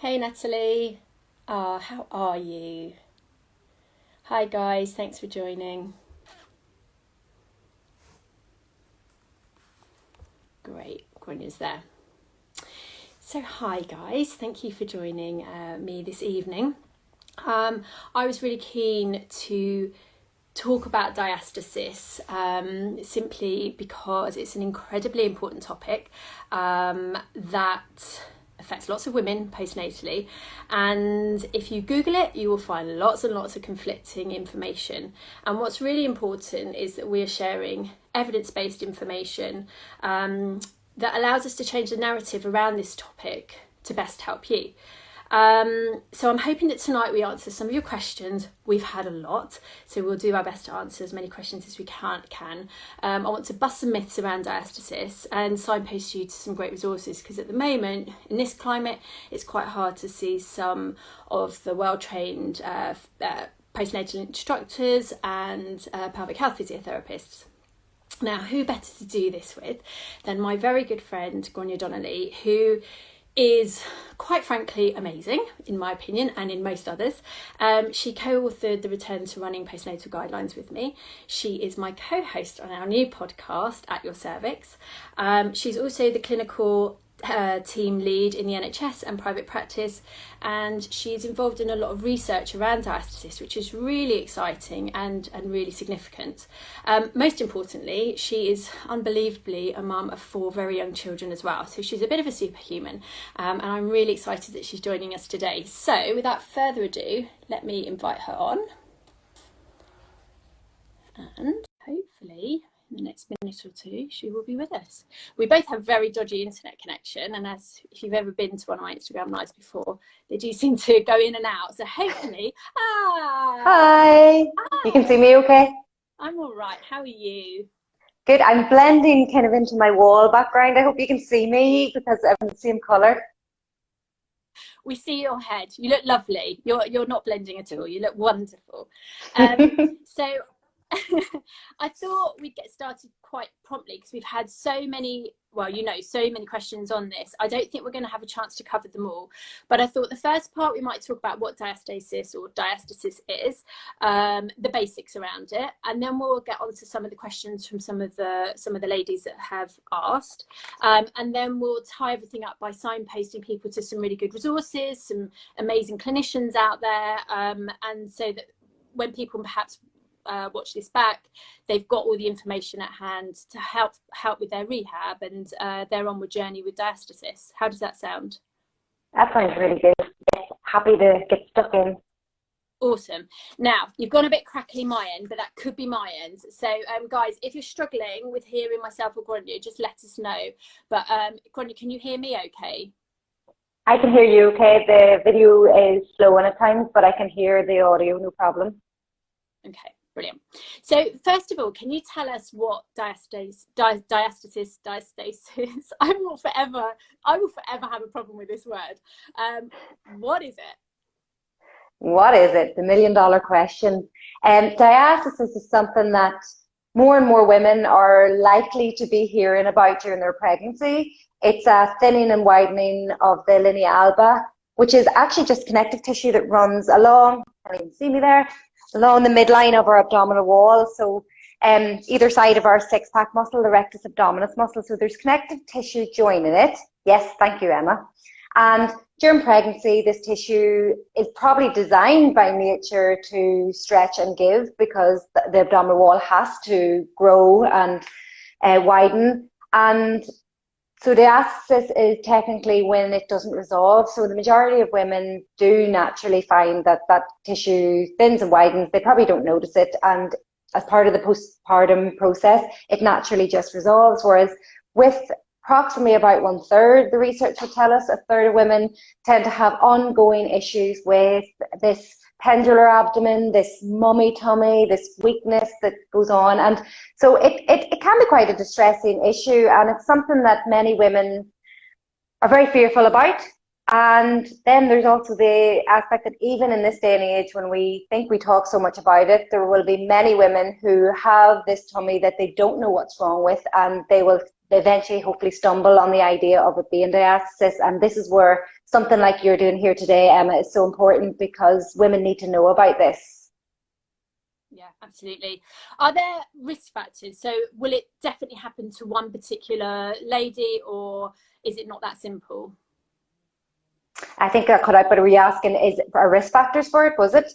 Hey Natalie, how are you? Hi guys, thanks for joining. Great, Granya's there. So hi guys, thank you for joining me this evening. I was really keen to talk about diastasis simply because it's an incredibly important topic that affects lots of women postnatally, and if you Google it you will find lots and lots of conflicting information, and what's really important is that we're sharing evidence-based information that allows us to change the narrative around this topic to best help you. So I'm hoping that tonight we answer some of your questions. We've had a lot, so we'll do our best to answer as many questions as we can. I want to bust some myths around diastasis and signpost you to some great resources, because at the moment, in this climate, it's quite hard to see some of the well-trained postnatal instructors and pelvic health physiotherapists. Now, who better to do this with than my very good friend, Grania Donnelly, who is quite frankly amazing in my opinion and in most others. She co-authored the Return to Running Postnatal Guidelines with me. She is my co-host on our new podcast, At Your Cervix. She's also the clinical team lead in the NHS and private practice, and she's involved in a lot of research around diastasis, which is really exciting and really significant. Most importantly, she is unbelievably a mum of 4 very young children as well, so she's a bit of a superhuman, and I'm really excited that she's joining us today. So without further ado, let me invite her on, and hopefully in the next minute or two she will be with us. We both have very dodgy internet connection, and as if you've ever been to one of my Instagram lives before, they do seem to go in and out, so hopefully Hi. You can see me okay? I'm all right. How are you? Good. I'm blending kind of into my wall background. I hope you can see me because I'm the same color. We see your head. You look lovely. You're not blending at all. You look wonderful. So I thought we'd get started quite promptly because we've had so many, so many questions on this. I don't think we're going to have a chance to cover them all, but I thought the first part we might talk about what diastasis or diastasis is, the basics around it, and then we'll get on to some of the questions from some of the ladies that have asked, and then we'll tie everything up by signposting people to some really good resources, some amazing clinicians out there, and so that when people perhaps watch this back, they've got all the information at hand to help with their rehab and their onward journey with diastasis. How does that sound? That sounds really good. Happy to get stuck in. Awesome. Now, you've gone a bit crackly my end, but that could be my end. So, guys, if you're struggling with hearing myself or Grania, just let us know. But Grania, can you hear me okay? I can hear you okay. The video is slow at times, but I can hear the audio, no problem. Okay. Brilliant. So first of all, can you tell us what diastasis? I will forever have a problem with this word. What is it? What is it? The million-dollar question. Diastasis is something that more and more women are likely to be hearing about during their pregnancy. It's a thinning and widening of the linea alba, which is actually just connective tissue that runs along, can you even see me there, along the midline of our abdominal wall. So either side of our six-pack muscle, the rectus abdominis muscle. So there's connective tissue joining it. Yes, thank you, Emma. And during pregnancy, this tissue is probably designed by nature to stretch and give, because the abdominal wall has to grow and widen. And so diastasis is technically when it doesn't resolve. So the majority of women do naturally find that that tissue thins and widens. They probably don't notice it. And as part of the postpartum process, it naturally just resolves. Whereas with approximately about 1/3, the research would tell us, 1/3 of women tend to have ongoing issues with this pendular abdomen, this mummy tummy, this weakness that goes on. And so it can be quite a distressing issue, and it's something that many women are very fearful about. And then there's also the aspect that even in this day and age, when we think we talk so much about it, there will be many women who have this tummy that they don't know what's wrong with, and they will eventually hopefully stumble on the idea of it being diastasis. And this is where something like you're doing here today, Emma, is so important, because women need to know about this. Yeah, absolutely. Are there risk factors? So will it definitely happen to one particular lady, or is it not that simple? I think I cut out, but were you asking, is it are risk factors for it, was it?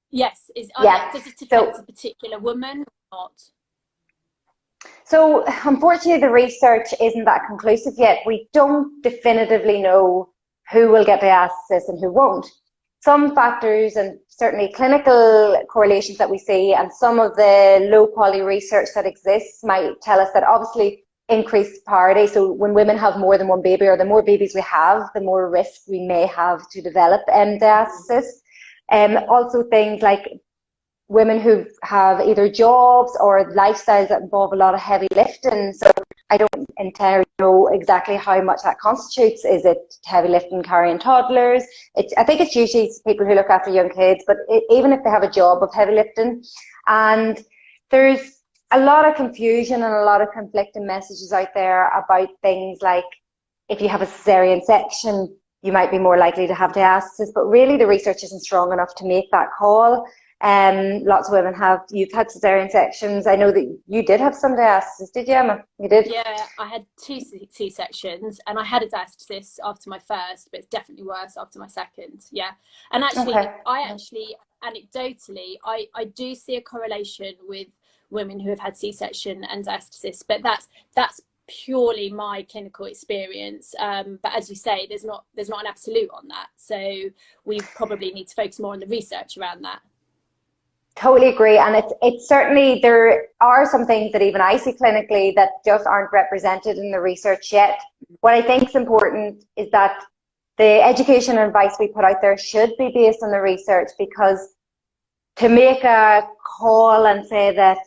Yes. Yeah. Does it affect a particular woman or not? So unfortunately, the research isn't that conclusive yet. We don't definitively know who will get diastasis and who won't. Some factors and certainly clinical correlations that we see, and some of the low quality research that exists, might tell us that obviously increased parity. So when women have more than one baby, or the more babies we have, the more risk we may have to develop diastasis. Also things like women who have either jobs or lifestyles that involve a lot of heavy lifting. So I don't entirely know exactly how much that constitutes. Is it heavy lifting carrying toddlers? I think it's usually people who look after young kids, but even if they have a job of heavy lifting. And there's a lot of confusion and a lot of conflicting messages out there about things like, if you have a cesarean section, you might be more likely to have diastasis, but really the research isn't strong enough to make that call. Lots of women you've had cesarean sections. I know that you did have some diastasis, did you, Emma? You did? Yeah, I had 2 C-sections, and I had a diastasis after my first, but it's definitely worse after my second. Yeah. And actually, Okay. Anecdotally, I do see a correlation with women who have had C-section and diastasis, but that's purely my clinical experience. But as you say, there's not an absolute on that. So we probably need to focus more on the research around that. Totally agree. And it's certainly, there are some things that even I see clinically that just aren't represented in the research yet. What I think is important is that the education and advice we put out there should be based on the research, because to make a call and say that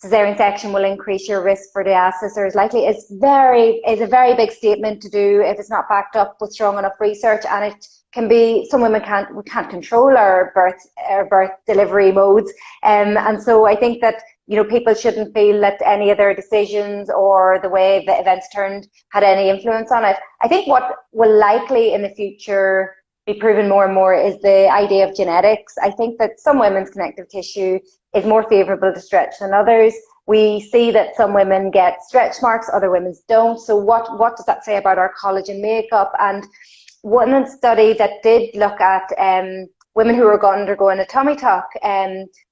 cesarean section will increase your risk for diastasis, or is likely, is a very big statement to do if it's not backed up with strong enough research. And it can be, some women we can't control our birth delivery modes, and so I think that, you know, people shouldn't feel that any of their decisions or the way the events turned had any influence on it. I think what will likely in the future be proven more and more is the idea of genetics. I think that some women's connective tissue is more favourable to stretch than others. We see that some women get stretch marks, other women don't. So what does that say about our collagen makeup? And one study that did look at women who were undergoing a tummy tuck,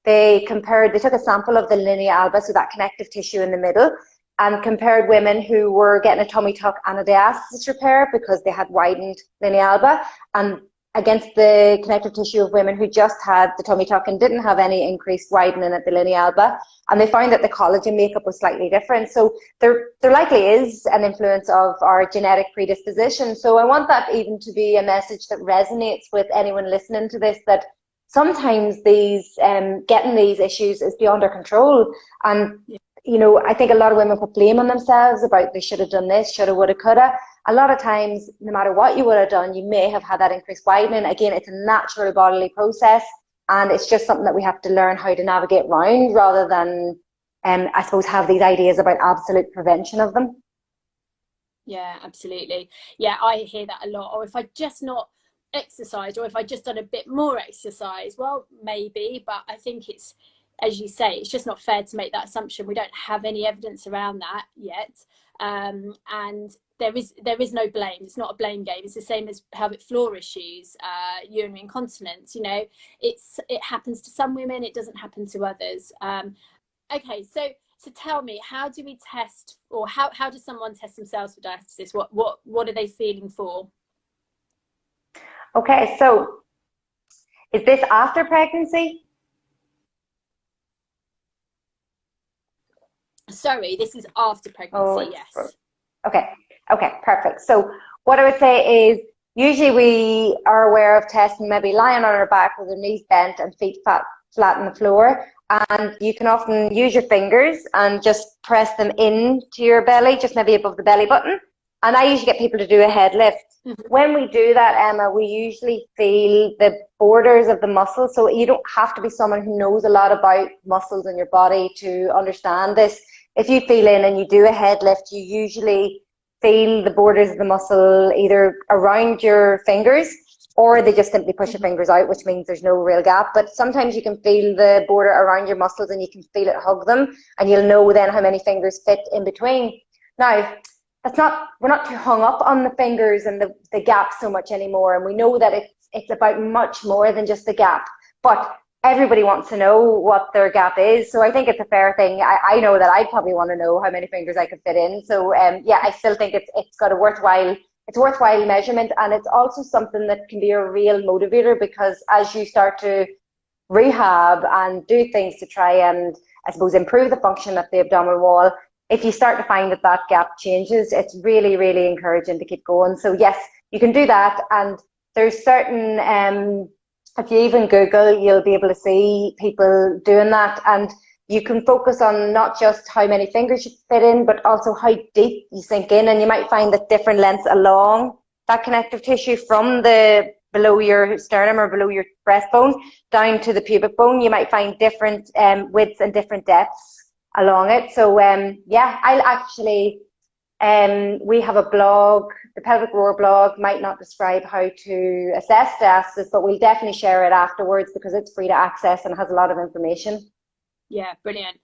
they took a sample of the linea alba, so that connective tissue in the middle, and compared women who were getting a tummy tuck and a diastasis repair because they had widened linea alba, and against the connective tissue of women who just had the tummy tuck and didn't have any increased widening at the linea alba. And they found that the collagen makeup was slightly different. So there likely is an influence of our genetic predisposition. So I want that even to be a message that resonates with anyone listening to this, that sometimes getting these issues is beyond our control. And you know, I think a lot of women put blame on themselves about they should have done this, shoulda, woulda, coulda. A lot of times, no matter what you would have done, you may have had that increased widening. Again, it's a natural bodily process, and it's just something that we have to learn how to navigate around, rather than, I suppose, have these ideas about absolute prevention of them. Yeah, absolutely. Yeah, I hear that a lot. Or if I just not exercised, or if I just done a bit more exercise, well, maybe, but I think it's, as you say, it's just not fair to make that assumption. We don't have any evidence around that yet. And there is no blame. It's not a blame game. It's the same as pelvic floor issues, urinary incontinence. You know, it happens to some women, it doesn't happen to others. Okay, so tell me, how do we test, or how does someone test themselves for diastasis? What are they feeling for? Okay, so is this after pregnancy? Sorry, this is after pregnancy, yes. Okay, perfect. So what I would say is, usually we are aware of testing maybe lying on our back with our knees bent and feet flat on the floor. And you can often use your fingers and just press them into your belly, just maybe above the belly button. And I usually get people to do a head lift. Mm-hmm. When we do that, Emma, we usually feel the borders of the muscles. So you don't have to be someone who knows a lot about muscles in your body to understand this. if you feel in and you do a head lift, you usually feel the borders of the muscle either around your fingers, or they just simply push your fingers out, which means there's no real gap. But sometimes you can feel the border around your muscles and you can feel it hug them, and you'll know then how many fingers fit in between. Now, we're not too hung up on the fingers and the gap so much anymore. And we know that it's about much more than just the gap. But everybody wants to know what their gap is. So I think it's a fair thing. I know that I probably want to know how many fingers I could fit in. So yeah, I still think it's got a worthwhile measurement. And it's also something that can be a real motivator, because as you start to rehab and do things to try and, I suppose, improve the function of the abdominal wall, if you start to find that gap changes, it's really, really encouraging to keep going. So yes, you can do that. And there's certain, if you even Google, you'll be able to see people doing that. And you can focus on not just how many fingers you fit in, but also how deep you sink in. And you might find that different lengths along that connective tissue, from the below your sternum or below your breastbone down to the pubic bone, you might find different widths and different depths along it. So yeah, I'll actually, we have a blog, the Pelvic Roar blog might not describe how to assess diastasis, but we'll definitely share it afterwards because it's free to access and has a lot of information. Yeah, brilliant.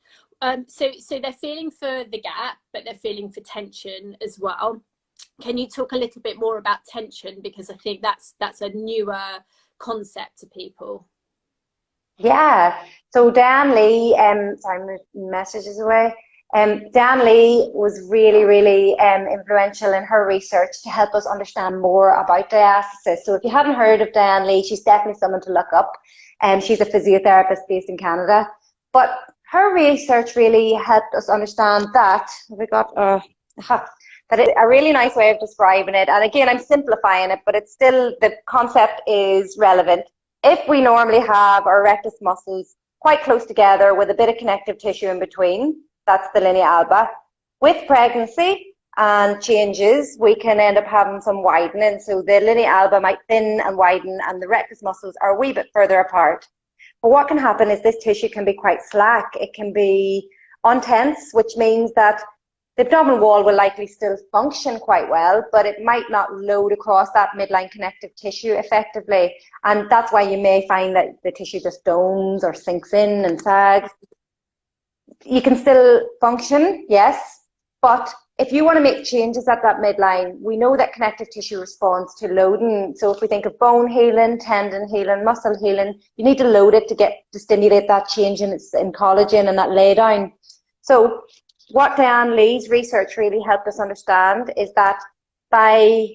So they're feeling for the gap, but they're feeling for tension as well. Can you talk a little bit more about tension? Because I think that's a newer concept to people. Yeah, so Dan Lee, sorry, my message is away. Dan Lee was really, really influential in her research to help us understand more about diastasis. So if you haven't heard of Dan Lee, she's definitely someone to look up. She's a physiotherapist based in Canada. But her research really helped us understand that, that it's a really nice way of describing it. And again, I'm simplifying it, but it's still, the concept is relevant. If we normally have our rectus muscles quite close together with a bit of connective tissue in between, that's the linea alba. With pregnancy and changes, we can end up having some widening. So the linea alba might thin and widen, and the rectus muscles are a wee bit further apart. But what can happen is this tissue can be quite slack. It can be untense, which means that the abdominal wall will likely still function quite well, but it might not load across that midline connective tissue effectively. And that's why you may find that the tissue just domes or sinks in and sags. You can still function, yes, but if you want to make changes at that midline, we know that connective tissue responds to loading. So if we think of bone healing, tendon healing, muscle healing, you need to load it to stimulate that change in collagen and that lay down. So what Diane Lee's research really helped us understand is that by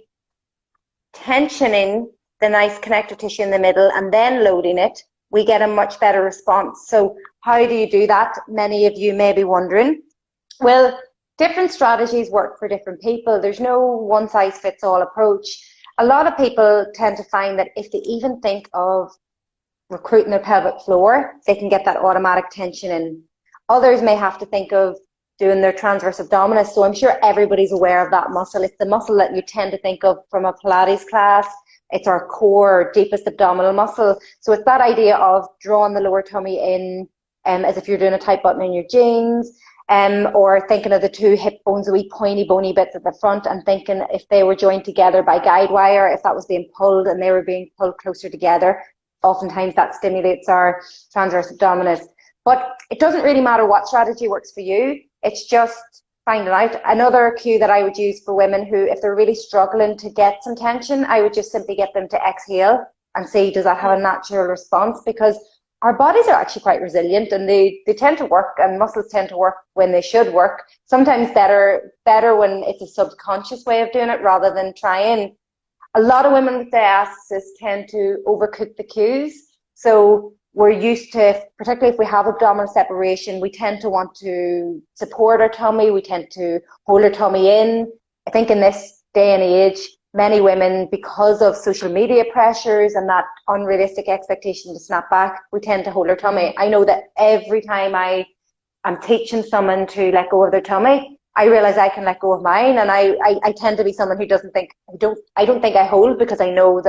tensioning the nice connective tissue in the middle and then loading it, we get a much better response. So how do you do that? Many of you may be wondering. Well, different strategies work for different people. There's no one-size-fits-all approach. A lot of people tend to find that if they even think of recruiting their pelvic floor, they can get that automatic tension in. Others may have to think of doing their transverse abdominis. So I'm sure everybody's aware of that muscle. It's the muscle that you tend to think of from a Pilates class. It's our core, deepest abdominal muscle. So it's that idea of drawing the lower tummy in as if you're doing a tight button in your jeans, or thinking of the two hip bones, the wee pointy bony bits at the front, and thinking if they were joined together by guide wire, if that was being pulled and they were being pulled closer together, oftentimes that stimulates our transverse abdominis. But it doesn't really matter what strategy works for you. It's just finding out. Another cue that I would use for women who, if they're really struggling to get some tension, I would just simply get them to exhale and see, does that have a natural response? Because our bodies are actually quite resilient, and they tend to work, and muscles tend to work when they should work. Sometimes better when it's a subconscious way of doing it rather than trying. A lot of women with diastasis tend to overcook the cues. So we're used to, particularly if we have abdominal separation, we tend to want to support our tummy. We tend to hold our tummy in. I think in this day and age, many women, because of social media pressures and that unrealistic expectation to snap back, we tend to hold our tummy. I know that every time I'm teaching someone to let go of their tummy, I realize I can let go of mine. And I tend to be someone who doesn't think, I don't think I hold, because I know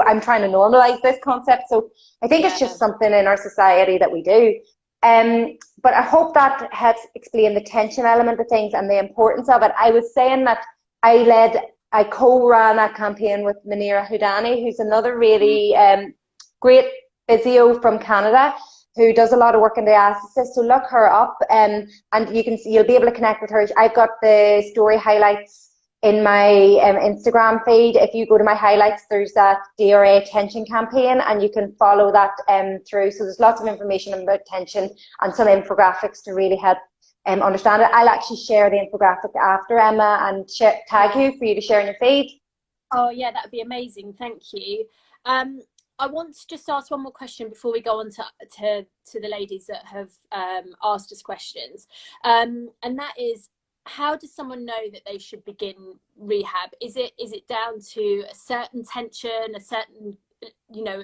I'm trying to normalize this concept. So I think it's just something in our society that we do. But I hope that helps explain the tension element of things and the importance of it. I was saying that I co-ran that campaign with Munira Houdani, who's another really great physio from Canada who does a lot of work in diastasis. So look her up, and you'll be able to connect with her. I've got the story highlights in my Instagram feed. If you go to my highlights, there's that DRA tension campaign, and you can follow that through. So there's lots of information about tension and some infographics to really help understand it. I'll actually share the infographic after, Emma, and tag you for you to share in your feed. Oh yeah, that would be amazing. Thank you. I want to just ask one more question before we go on to the ladies that have asked us questions, and that is, how does someone know that they should begin rehab? Is it down to a certain tension, a certain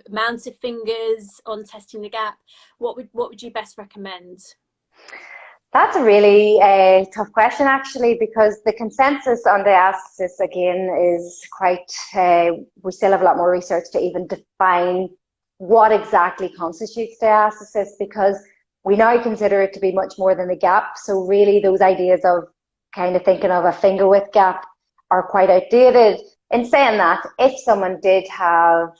amount of fingers on testing the gap? What would you best recommend? That's a really tough question, actually, because the consensus on diastasis, again, is quite, we still have a lot more research to even define what exactly constitutes diastasis, because we now consider it to be much more than the gap. So really those ideas of kind of thinking of a finger width gap are quite outdated. In saying that, if someone did have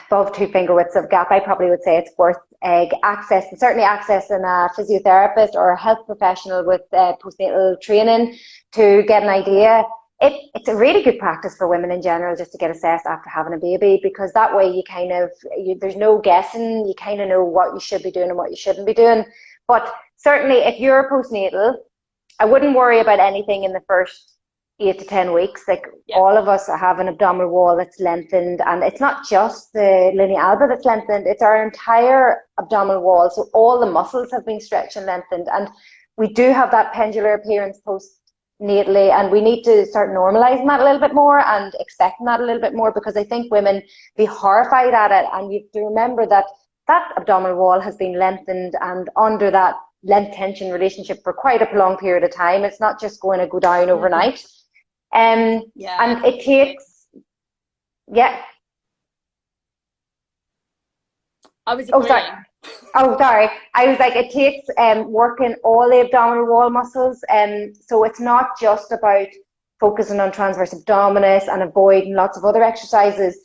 above 2 finger widths of gap, I probably would say it's worth access, and certainly accessing a physiotherapist or a health professional with postnatal training to get an idea. It's a really good practice for women in general just to get assessed after having a baby, because that way there's no guessing. You kind of know what you should be doing and what you shouldn't be doing. But certainly if you're postnatal, I wouldn't worry about anything in the first 8 to 10 weeks. Like, all of us have an abdominal wall that's lengthened, and it's not just the linea alba that's lengthened, it's our entire abdominal wall. So all the muscles have been stretched and lengthened, and we do have that pendular appearance postnatally, and we need to start normalizing that a little bit more and expecting that a little bit more, because I think women be horrified at it. And you have to remember that that abdominal wall has been lengthened and under that length tension relationship for quite a prolonged period of time. It's not just going to go down overnight. And it takes, I was agreeing. Sorry. I was like, it takes working all the abdominal wall muscles. So it's not just about focusing on transverse abdominis and avoiding lots of other exercises.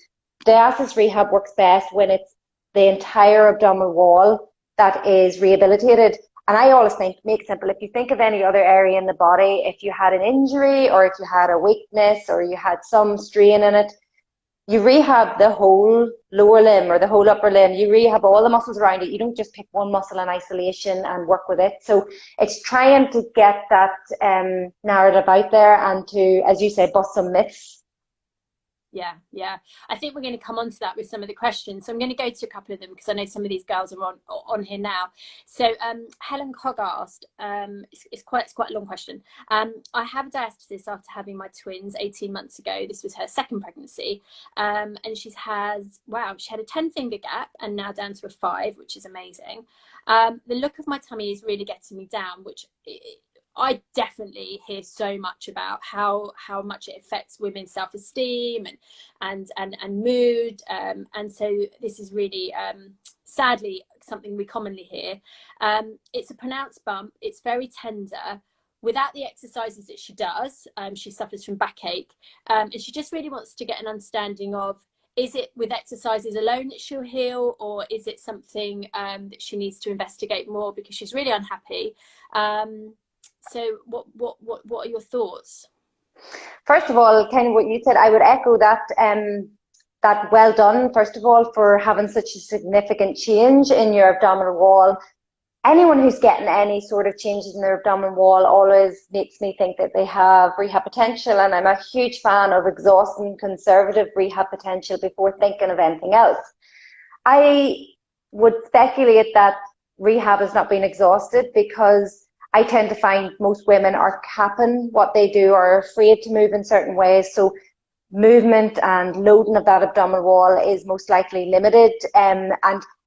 Diastasis rehab works best when it's the entire abdominal wall that is rehabilitated. And I always think, make it simple, if you think of any other area in the body, if you had an injury or if you had a weakness or you had some strain in it, you rehab the whole lower limb or the whole upper limb. You rehab all the muscles around it. You don't just pick one muscle in isolation and work with it. So it's trying to get that narrative out there and to, as you say, bust some myths. Yeah. I think we're going to come on to that with some of the questions. So I'm going to go to a couple of them because I know some of these girls are on here now. So Helen Cog asked, it's quite a long question. I have diastasis after having my twins 18 months ago. This was her second pregnancy. And she had a 10 finger gap and now down to a 5, which is amazing. The look of my tummy is really getting me down, which I definitely hear so much about how much it affects women's self-esteem and mood, and so this is really sadly something we commonly hear. It's a pronounced bump. It's very tender. Without the exercises that she does, she suffers from backache, and she just really wants to get an understanding of, is it with exercises alone that she'll heal, or is it something that she needs to investigate more because she's really unhappy? So what are your thoughts? First of all, kind of what you said, I would echo that, that well done, first of all, for having such a significant change in your abdominal wall. Anyone who's getting any sort of changes in their abdominal wall always makes me think that they have rehab potential, and I'm a huge fan of exhausting conservative rehab potential before thinking of anything else. I would speculate that rehab has not been exhausted, because I tend to find most women are capping what they do or afraid to move in certain ways. So movement and loading of that abdominal wall is most likely limited. And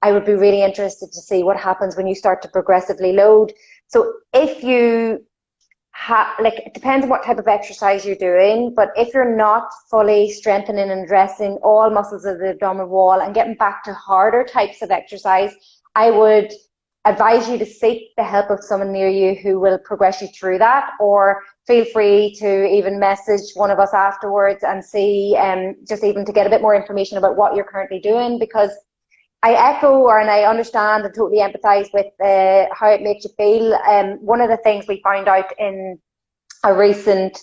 I would be really interested to see what happens when you start to progressively load. So if you it depends on what type of exercise you're doing, but if you're not fully strengthening and addressing all muscles of the abdominal wall and getting back to harder types of exercise, I would advise you to seek the help of someone near you who will progress you through that, or feel free to even message one of us afterwards and see, just even to get a bit more information about what you're currently doing, because I echo and I understand and totally empathise with how it makes you feel. One of the things we found out in a recent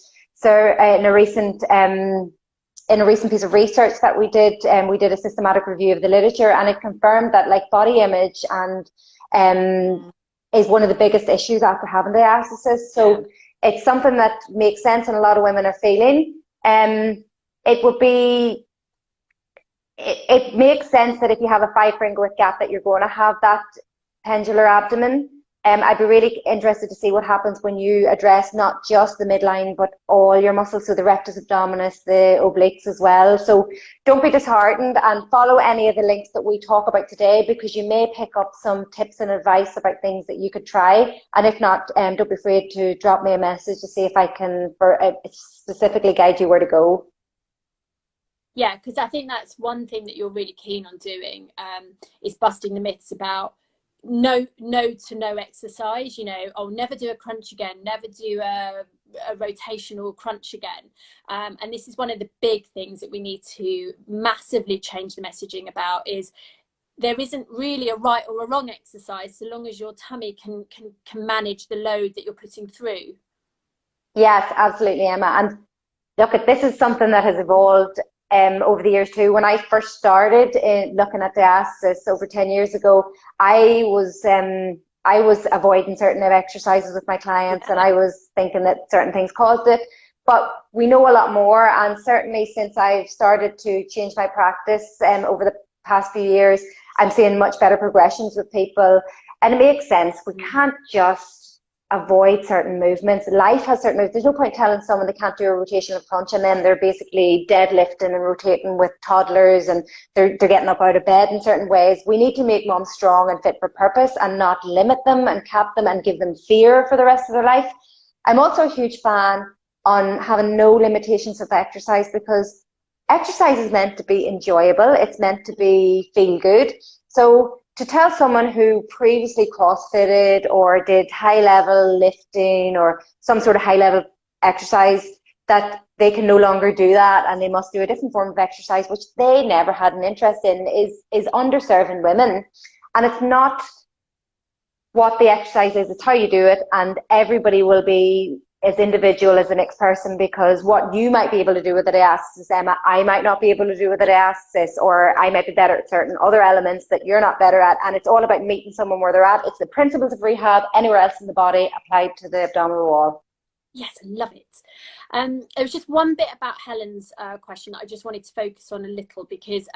piece of research that we did a systematic review of the literature, and it confirmed that like body image and is one of the biggest issues after having diastasis. So it's something that makes sense and a lot of women are feeling. It makes sense that if you have a 5-finger width gap that you're going to have that pendular abdomen. I'd be really interested to see what happens when you address not just the midline, but all your muscles, so the rectus abdominis, the obliques as well. So don't be disheartened, and follow any of the links that we talk about today, because you may pick up some tips and advice about things that you could try. And if not, don't be afraid to drop me a message to see if I can specifically guide you where to go. Yeah, because I think that's one thing that you're really keen on doing, is busting the myths about no to no exercise. You know, I'll never do a crunch again, never do a rotational crunch again. And this is one of the big things that we need to massively change the messaging about, is there isn't really a right or a wrong exercise, so long as your tummy can manage the load that you're putting through. Yes, absolutely, Emma. And look, this is something that has evolved over the years too. When I first started looking at diastasis over 10 years ago, I was avoiding certain exercises with my clients, and I was thinking that certain things caused it. But we know a lot more, and certainly since I've started to change my practice over the past few years, I'm seeing much better progressions with people. And it makes sense. We can't just avoid certain movements. Life has certain movements. There's no point telling someone they can't do a rotational crunch and then they're basically deadlifting and rotating with toddlers, and they're getting up out of bed in certain ways. We need to make moms strong and fit for purpose, and not limit them and cap them and give them fear for the rest of their life. I'm also a huge fan on having no limitations of exercise, because exercise is meant to be enjoyable. It's meant to be feel good. So to tell someone who previously crossfitted or did high level lifting or some sort of high level exercise that they can no longer do that and they must do a different form of exercise, which they never had an interest in, is underserving women. And it's not what the exercise is, it's how you do it. And everybody will be as individual as the next person, because what you might be able to do with a diastasis, Emma, I might not be able to do with a diastasis, or I might be better at certain other elements that you're not better at. And it's all about meeting someone where they're at. It's the principles of rehab anywhere else in the body applied to the abdominal wall. Yes, I love it. There was just one bit about Helen's question that I just wanted to focus on a little, because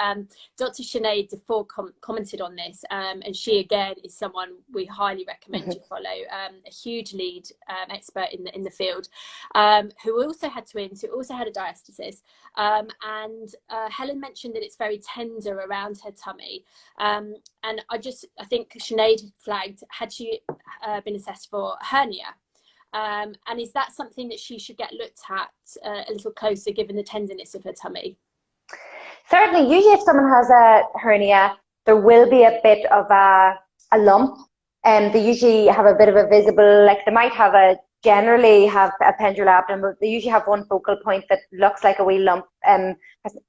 Dr. Sinead Dufour commented on this, and she again is someone we highly recommend you follow, a huge lead expert in the field, who also had twins, who also had a diastasis, and Helen mentioned that it's very tender around her tummy, and I think Sinead flagged, had she been assessed for hernia? And is that something that she should get looked at a little closer, given the tenderness of her tummy? Certainly. Usually if someone has a hernia, there will be a bit of a lump, and they usually have a bit of a visible, like they might generally have a pendular abdomen, but they usually have one focal point that looks like a wee lump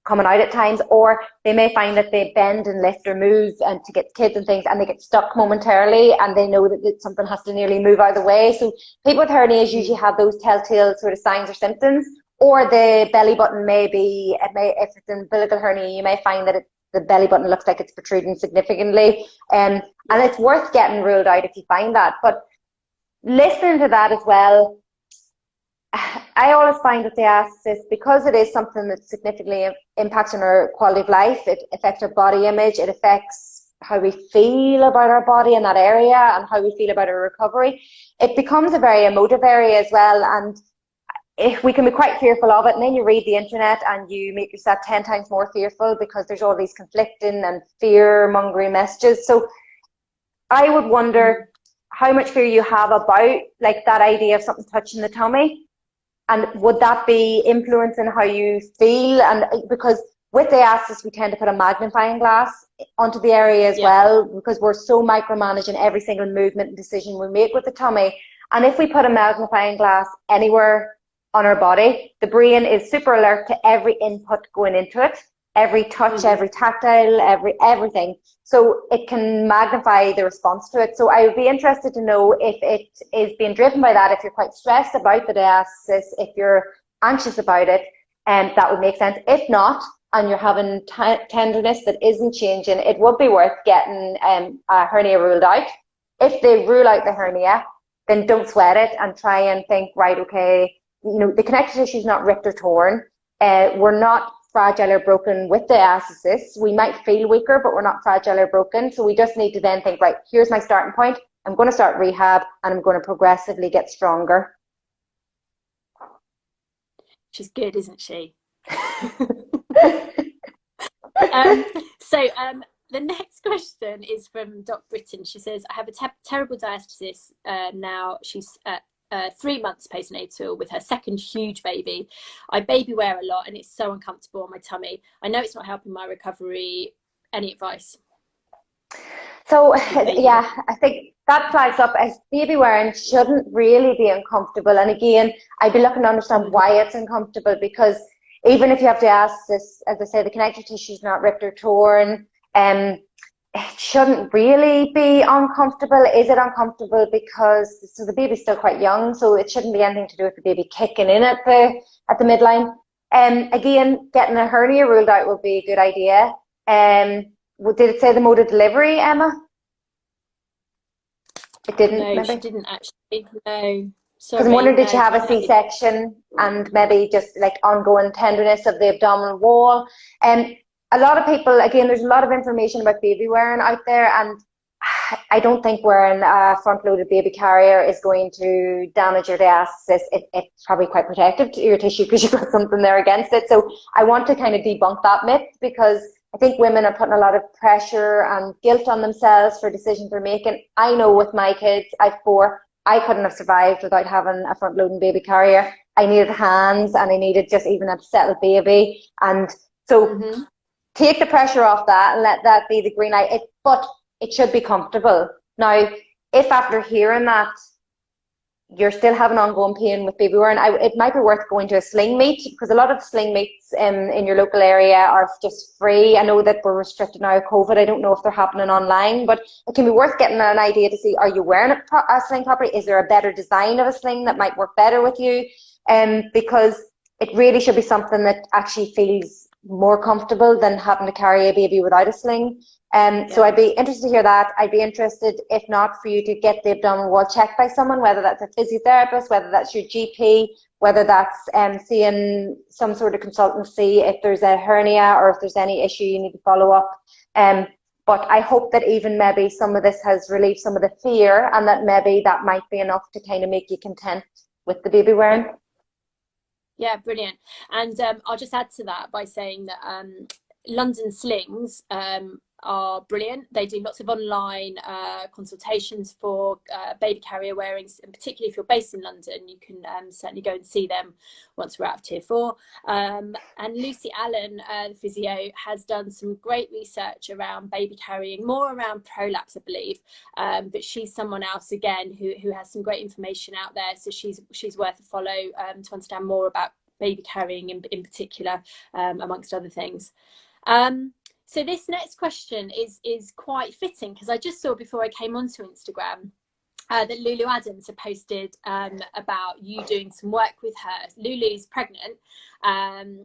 coming out at times. Or they may find that they bend and lift or move and to get kids and things, and they get stuck momentarily, and they know that something has to nearly move out of the way. So people with hernias usually have those telltale sort of signs or symptoms. Or the belly button if it's an umbilical hernia, you may find that the belly button looks like it's protruding significantly, and it's worth getting ruled out if you find that. But listening to that as well, I always find that diastasis, because it is something that significantly impacts on our quality of life, it affects our body image, it affects how we feel about our body in that area and how we feel about our recovery. It becomes a very emotive area as well, and if we can be quite fearful of it, and then you read the internet and you make yourself 10 times more fearful, because there's all these conflicting and fear-mongering messages. So I would wonder how much fear you have about like that idea of something touching the tummy, and would that be influencing how you feel? And because With diastasis, we tend to put a magnifying glass onto the area as well, because we're so micromanaging every single movement and decision we make with the tummy. And if we put a magnifying glass anywhere on our body, the brain is super alert to every input going into it, every touch, every tactile, everything. So it can magnify the response to it. So I would be interested to know if it is being driven by that, if you're quite stressed about the diastasis, if you're anxious about it, and that would make sense. If not, and you're having tenderness that isn't changing, it would be worth getting a hernia ruled out. If they rule out the hernia, then don't sweat it and try and think, right, okay, you know, the connective tissue is not ripped or torn. We're not fragile or broken with diastasis. We might feel weaker, but we're not fragile or broken. So we just need to then think, right, here's my starting point. I'm going to start rehab and I'm going to progressively get stronger. She's good, isn't she? The next question is from Doc Britton. She says, I have a terrible diastasis now. She's 3 months postnatal with her second huge baby. I baby wear a lot and it's so uncomfortable on my tummy. I know it's not helping my recovery. Any advice? So yeah, I think that flags up as baby wearing shouldn't really be uncomfortable. And again, I'd be looking to understand why it's uncomfortable, because even if you have diastasis, as I say, the connective tissue is not ripped or torn, it shouldn't really be uncomfortable. Is it uncomfortable because the baby's still quite young, so it shouldn't be anything to do with the baby kicking in at the midline. Again, getting a hernia ruled out would be a good idea. Did it say the mode of delivery, Emma? It didn't. No, maybe? She didn't actually. No. Because I'm wondering, did you have a C-section and maybe just like ongoing tenderness of the abdominal wall? And a lot of people, again, there's a lot of information about baby wearing out there, and I don't think wearing a front-loaded baby carrier is going to damage your diastasis. It's probably quite protective to your tissue because you've got something there against it. So I want to kind of debunk that myth, because I think women are putting a lot of pressure and guilt on themselves for decisions they're making. I know with my kids, I have 4, I couldn't have survived without having a front-loading baby carrier. I needed hands and I needed just even a settled baby. And so take the pressure off that and let that be the green light. But it should be comfortable. Now, if after hearing that you're still having ongoing pain with baby wearing, it might be worth going to a sling meet, because a lot of the sling meets in your local area are just free. I know that we're restricted now with COVID. I don't know if they're happening online, but it can be worth getting an idea to see, are you wearing a sling properly? Is there a better design of a sling that might work better with you? Because it really should be something that actually feels more comfortable than having to carry a baby without a sling. So I'd be interested to hear that. I'd be interested, if not, for you to get the abdominal wall checked by someone, whether that's a physiotherapist, whether that's your GP, whether that's seeing some sort of consultancy if there's a hernia or if there's any issue you need to follow up. But I hope that even maybe some of this has relieved some of the fear, and that maybe that might be enough to kind of make you content with the baby wearing. Yeah, brilliant. And I'll just add to that by saying that London Slings are brilliant. They do lots of online consultations for baby carrier wearings, and particularly if you're based in London, you can certainly go and see them once we're out of tier 4. And Lucy Allen, the physio, has done some great research around baby carrying, more around prolapse, I believe. But she's someone else again who has some great information out there, so she's worth a follow to understand more about baby carrying in particular, amongst other things. So this next question is quite fitting, because I just saw before I came onto Instagram that Lulu Adams had posted about you doing some work with her. Lulu's pregnant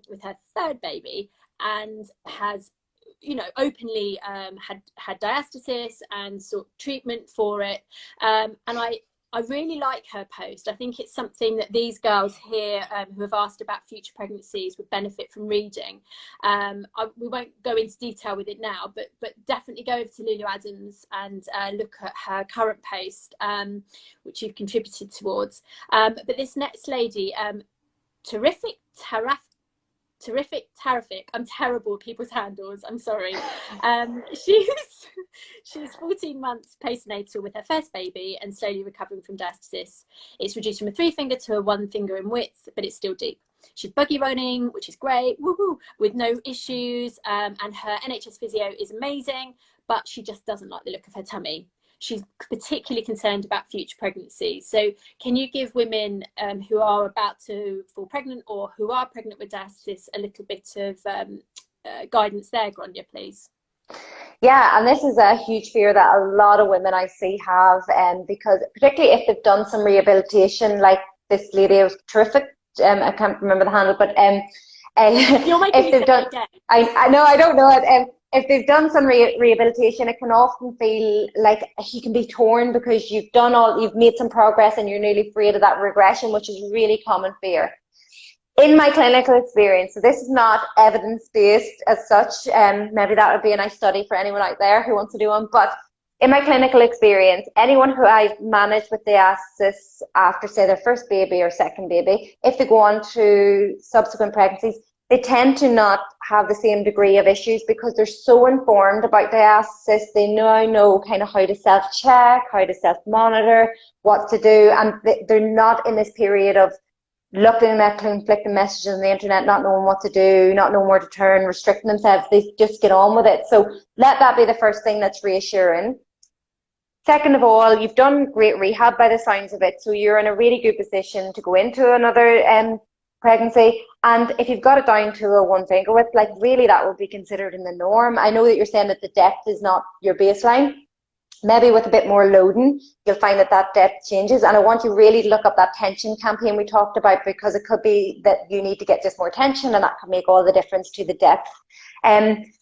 with her 3rd baby, and has, you know, openly had diastasis and sought treatment for it. And I really like her post. I think it's something that these girls here who have asked about future pregnancies would benefit from reading. We won't go into detail with it now, but definitely go over to Lulu Adams and look at her current post, which you've contributed towards. But this next lady, terrific. I'm terrible at people's handles. I'm sorry. She's 14 months postnatal with her first baby and slowly recovering from diastasis. It's reduced from a 3 finger to a 1 finger in width, but it's still deep. She's buggy running, which is great, woohoo, with no issues, and her NHS physio is amazing, but she just doesn't like the look of her tummy. She's particularly concerned about future pregnancies. So can you give women who are about to fall pregnant or who are pregnant with diastasis a little bit of guidance there, Grania, please? Yeah, and this is a huge fear that a lot of women I see have, because particularly if they've done some rehabilitation, like this lady was terrific. I can't remember the handle, but You're making if they've done, I know, I don't know it. If they've done some rehabilitation, it can often feel like you can be torn because you've made some progress and you're nearly afraid of that regression, which is a really common fear. In my clinical experience, so this is not evidence-based as such, maybe that would be a nice study for anyone out there who wants to do one, but in my clinical experience, anyone who I've managed with diastasis after, say, their first baby or second baby, if they go on to subsequent pregnancies, they tend to not have the same degree of issues because they're so informed about diastasis. They now know kind of how to self-check, how to self-monitor, what to do, and they're not in this period of looking at conflicting messages on the internet, not knowing what to do, not knowing where to turn, restricting themselves. They just get on with it. So let that be the first thing that's reassuring. Second of all, you've done great rehab by the sounds of it, so you're in a really good position to go into another pregnancy. And if you've got it down to a one finger width, like really that would be considered in the norm. I know that you're saying that the depth is not your baseline. Maybe with a bit more loading, you'll find that that depth changes. And I want you really to look up that tension campaign we talked about, because it could be that you need to get just more tension, and that can make all the difference to the depth.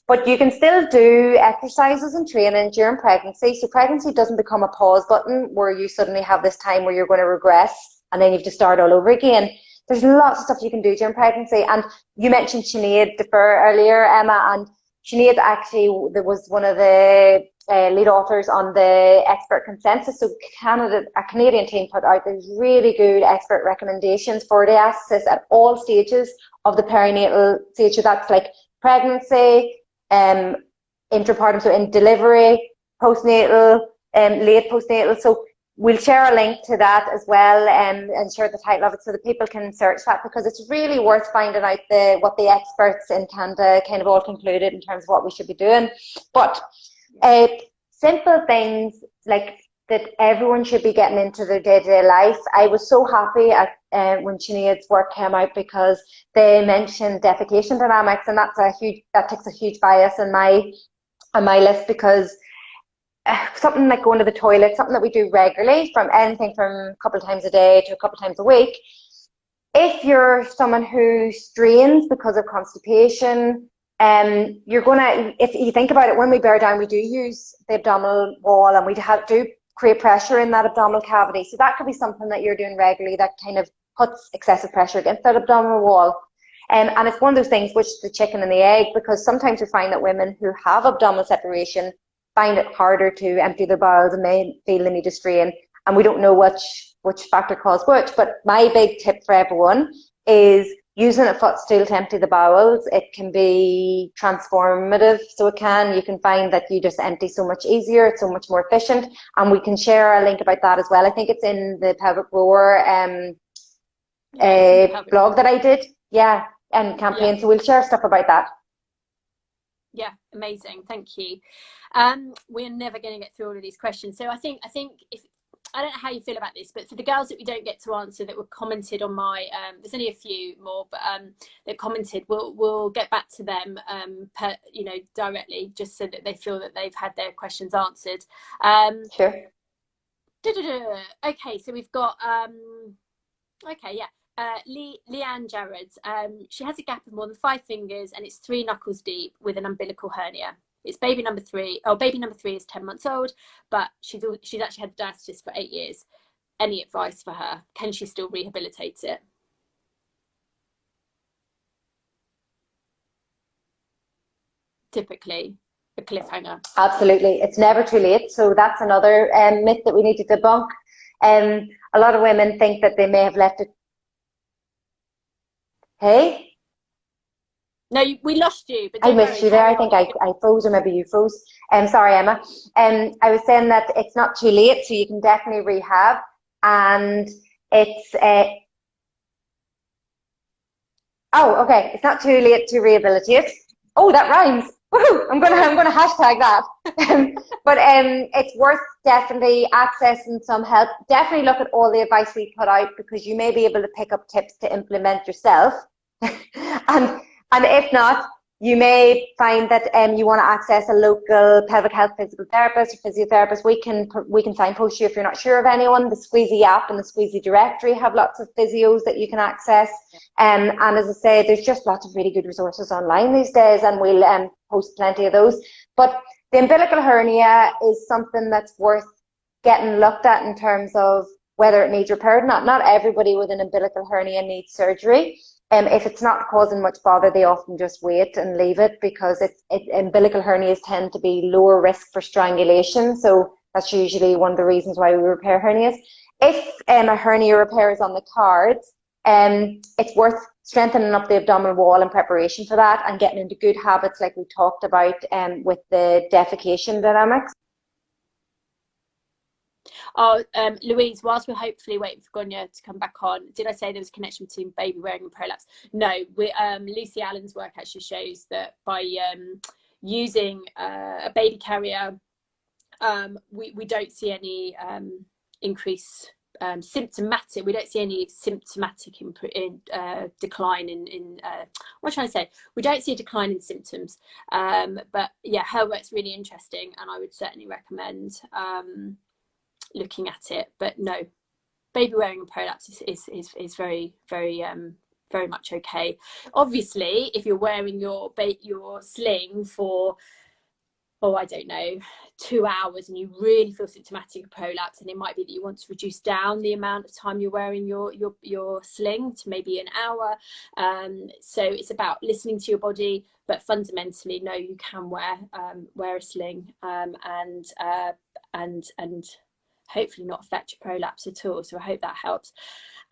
But you can still do exercises and training during pregnancy. So pregnancy doesn't become a pause button where you suddenly have this time where you're going to regress and then you have to start all over again. There's lots of stuff you can do during pregnancy. And you mentioned Sinead Defer earlier, Emma, and Sinead actually was one of the lead authors on the expert consensus. So a Canadian team put out these really good expert recommendations for diastasis at all stages of the perinatal stage. So that's like pregnancy, intrapartum, so in delivery, postnatal, late postnatal. So we'll share a link to that as well, and share the title of it so that people can search that, because it's really worth finding out what the experts in Canada kind of all concluded in terms of what we should be doing. But simple things like that everyone should be getting into their day-to-day life. I was so happy when Sinead's work came out, because they mentioned defecation dynamics, and that takes a huge bias on my list, because something like going to the toilet, something that we do regularly, from anything from a couple of times a day to a couple of times a week. If you're someone who strains because of constipation, if you think about it, when we bear down, we do use the abdominal wall, and we do create pressure in that abdominal cavity. So that could be something that you're doing regularly that kind of puts excessive pressure against that abdominal wall. And it's one of those things, which is the chicken and the egg, because sometimes we find that women who have abdominal separation find it harder to empty their bowels and may feel the need to strain, and we don't know which factor caused which. But my big tip for everyone is using a footstool to empty the bowels. It can be transformative, so you can find that you just empty so much easier, it's so much more efficient, and we can share a link about that as well. I think it's in the pelvic rower blog that I did, and campaign, so we'll share stuff about that. Yeah, amazing, thank you. We're never going to get through all of these questions, so I think if I don't know how you feel about this, but for the girls that we don't get to answer that were commented on my there's only a few more, but that commented, we'll get back to them directly, just so that they feel that they've had their questions answered. Sure. Okay, so we've got Leanne Jarrett. She has a gap of more than 5 fingers, and it's 3 knuckles deep with an umbilical hernia. It's baby number 3. Baby number 3 is 10 months old, but she's actually had diastasis for 8 years. Any advice for her? Can she still rehabilitate it? Typically, a cliffhanger. Absolutely, it's never too late. So that's another myth that we need to debunk. A lot of women think that they may have left it. Hey? No, we lost you. But I missed you there. I think I froze, or maybe you froze. Sorry, Emma. I was saying that it's not too late, so you can definitely rehab. And it's Oh, okay. It's not too late to rehabilitate. Oh, that rhymes. Woohoo! I'm gonna hashtag that. But it's worth definitely accessing some help. Definitely look at all the advice we put out, because you may be able to pick up tips to implement yourself. and and if not, you may find that you want to access a local pelvic health physical therapist or physiotherapist. We can signpost you if you're not sure of anyone. The Squeezy app and the Squeezy directory have lots of physios that you can access. And as I say, there's just lots of really good resources online these days, and we'll post plenty of those. But the umbilical hernia is something that's worth getting looked at in terms of whether it needs repair or not. Not everybody with an umbilical hernia needs surgery. If it's not causing much bother, they often just wait and leave it, because umbilical hernias tend to be lower risk for strangulation. So that's usually one of the reasons why we repair hernias. If a hernia repair is on the cards, it's worth strengthening up the abdominal wall in preparation for that, and getting into good habits like we talked about with the defecation dynamics. Oh, Louise, whilst we're hopefully waiting for Gonya to come back on, did I say there was a connection between baby wearing and prolapse? No, Lucy Allen's work actually shows that by using a baby carrier, we don't see any increase symptomatic. We don't see any symptomatic decline in what should I say? We don't see a decline in symptoms. But yeah, her work's really interesting, and I would certainly recommend looking at it. But no, baby wearing and prolapse is very very much okay. Obviously, if you're wearing your sling for, oh, I don't know, 2 hours, and you really feel symptomatic of prolapse, and it might be that you want to reduce down the amount of time you're wearing your sling to maybe an hour. So it's about listening to your body, but fundamentally, no, you can wear a sling and hopefully not affect your prolapse at all. So I hope that helps.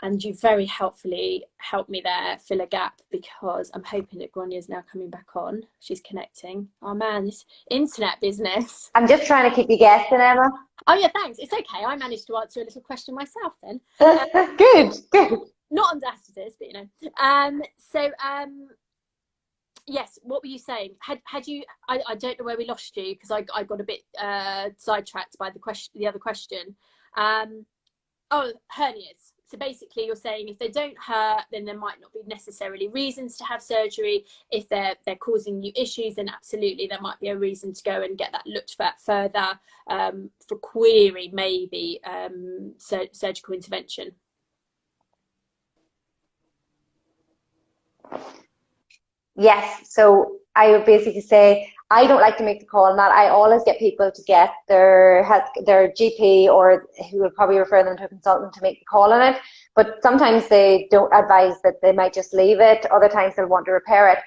And you very helpfully helped me there fill a gap, because I'm hoping that Gronya's now coming back on. She's connecting. Oh man, this internet business. I'm just trying to keep you guessing, Emma. Oh yeah, thanks. It's okay. I managed to answer a little question myself then. Good. Not on Diastasis, but you know. Yes, what were you saying? Had you? I don't know where we lost you, because I got a bit sidetracked by the other question. Oh, hernias. So basically, you're saying if they don't hurt, then there might not be necessarily reasons to have surgery. If they're causing you issues, then absolutely there might be a reason to go and get that looked at further for query, maybe surgical intervention. Yes, so I would basically say I don't like to make the call on that. I always get people to get their GP, or who will probably refer them to a consultant, to make the call on it. But sometimes they don't advise that, they might just leave it. Other times they'll want to repair it.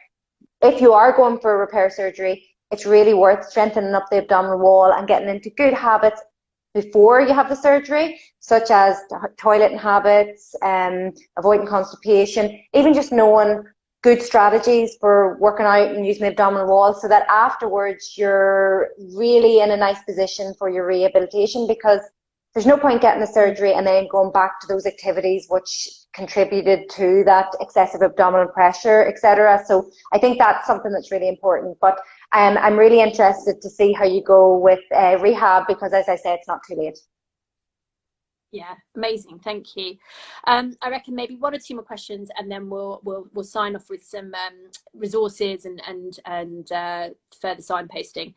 If you are going for a repair surgery, it's really worth strengthening up the abdominal wall and getting into good habits before you have the surgery, such as toileting habits, avoiding constipation, even just knowing good strategies for working out and using the abdominal wall, so that afterwards you're really in a nice position for your rehabilitation, because there's no point getting the surgery and then going back to those activities which contributed to that excessive abdominal pressure, etc. So I think that's something that's really important. But I'm really interested to see how you go with rehab, because as I said, it's not too late. Yeah, amazing. Thank you. I reckon maybe one or two more questions, and then we'll sign off with some resources and further signposting.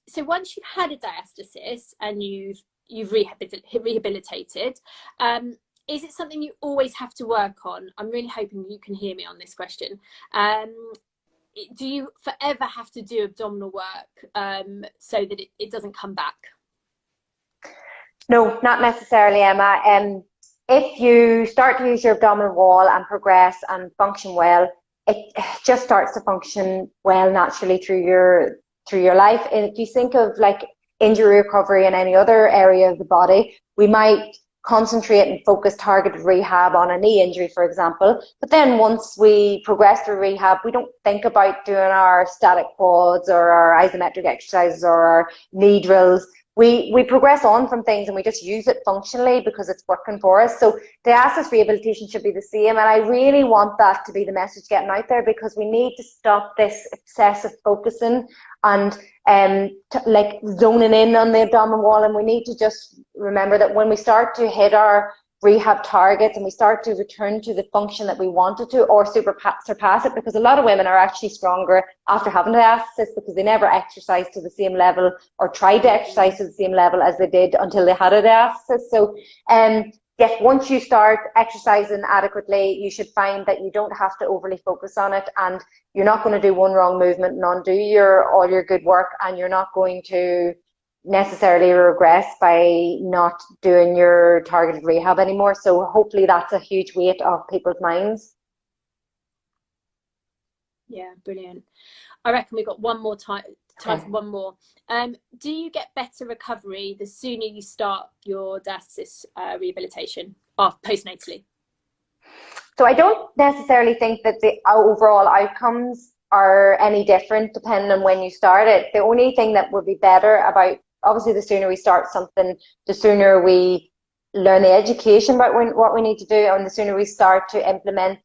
So once you've had a diastasis and you've rehabilitated, is it something you always have to work on? I'm really hoping you can hear me on this question. Do you forever have to do abdominal work so that it doesn't come back? No, not necessarily, Emma. If you start to use your abdominal wall and progress and function well, it just starts to function well naturally through your life. And if you think of like injury recovery in any other area of the body, we might concentrate and focus targeted rehab on a knee injury, for example. But then once we progress through rehab, we don't think about doing our static quads or our isometric exercises or our knee drills. we progress on from things and we just use it functionally because it's working for us. So diastasis rehabilitation should be the same, and I really want that to be the message getting out there, because we need to stop this obsessive focusing and like zoning in on the abdominal wall, and we need to just remember that when we start to hit our rehab targets and we start to return to the function that we wanted to, or surpass it, because a lot of women are actually stronger after having diastasis because they never exercised to the same level or tried to exercise to the same level as they did until they had a diastasis. So yes, once you start exercising adequately, you should find that you don't have to overly focus on it, and you're not going to do one wrong movement and undo all your good work, and you're not going to necessarily regress by not doing your targeted rehab anymore. So hopefully that's a huge weight off people's minds. Yeah, brilliant. I reckon we've got one more time for one more. Do you get better recovery the sooner you start your diastasis rehabilitation postnatally? So I don't necessarily think that the overall outcomes are any different depending on when you start it. The only thing that would be better about, obviously, the sooner we start something, the sooner we learn the education about what we need to do, and the sooner we start to implement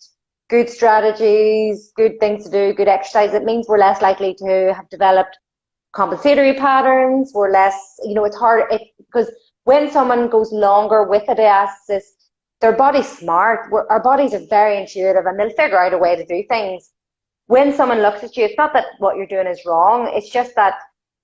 good strategies, good things to do, good exercise. It means we're less likely to have developed compensatory patterns. We're less, it's hard because when someone goes longer with a diastasis, their body's smart. Our bodies are very intuitive, and they'll figure out a way to do things. When someone looks at you, it's not that what you're doing is wrong. It's just that